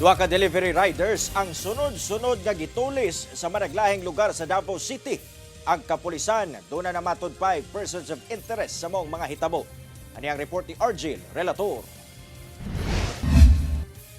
Duha ka delivery riders ang sunod-sunod nga gitulis sa managlahing lugar sa Davao City. Ang kapulisan, duna na matud pa persons of interest sa mong mga hitabo. Ani ang report ni Argil, relator.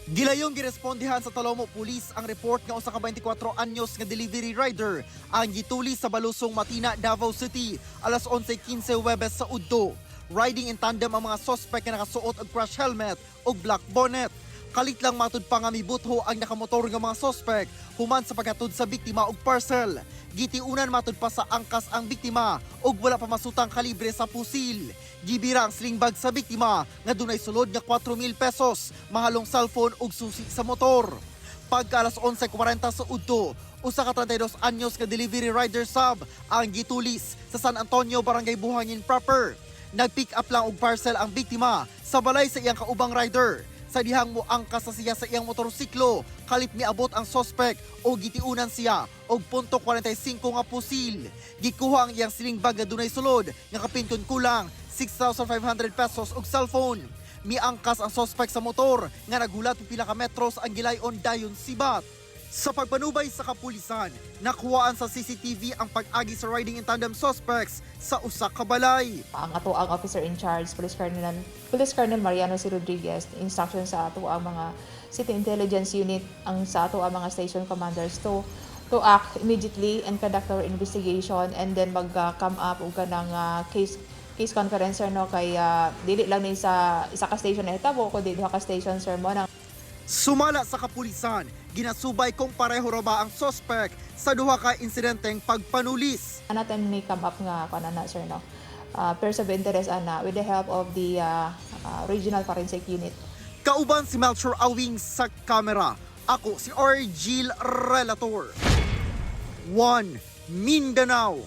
Gilayong girespondihan sa Talomo Police ang report nga usa ka 24 anyos nga delivery rider ang gituli sa Balusong Matina, Davao City alas 11:15 Huwebes sa udto. Riding in tandem ang mga suspect nga nakasuot og crash helmet ug black bonnet. Kalit lang matud pa nga mibutho ang nakamotor nga mga suspect human sa paghatod sa biktima og parcel. Gitiunan matud pa sa angkas ang biktima ug wala pa masutang kalibre sa pusil. Gibira ang sling bag sa biktima nga dunay sulod nga 4,000 pesos, mahalong cellphone ug susi sa motor. Pagka alas 11:40 sa udto, usa ka 32 anyos nga delivery rider sub ang gitulis sa San Antonio, Barangay Buhangin proper. Nag-pick up lang og parcel ang biktima sa balay sa iyang kaubang rider. Sa dihang mo angkas sa siya sa iyang motorsiklo, kalit miabot ang suspect o gitiunan siya og .45 nga pusil. Gikuha ang iyang siling bag nga dunay sulod nga kapinton kulang 6,500 pesos og cellphone. Miangkas ang suspect sa motor nga naghulat og pila ka metros ang gilayon dayon sibat. Sa pagpanubay sa kapulisan, nakuhaan sa CCTV ang pag-agi sa riding in tandem suspects sa usa ka balay. Ang ato ang officer in charge, Police Colonel Mariano C. Rodriguez, instruction sa ato ang mga City Intelligence Unit, ang sa ato ang mga station commanders to act immediately and conduct our investigation and then mag-come up og kanang case conference sir, no, kay dili lang ni sa isa ka station na hitabo kundi duha ka station sir mo nang Sumala sa kapulisan, ginasubay kung pareho ra ba ang suspect sa duha ka insidenteng pagpanulis. natin may come up nga kanana sir, no, person of interest ana with the help of the regional forensic unit. Kauban si Melchor Awing sa kamera. Ako si Argil, relator. 1 Mindanao.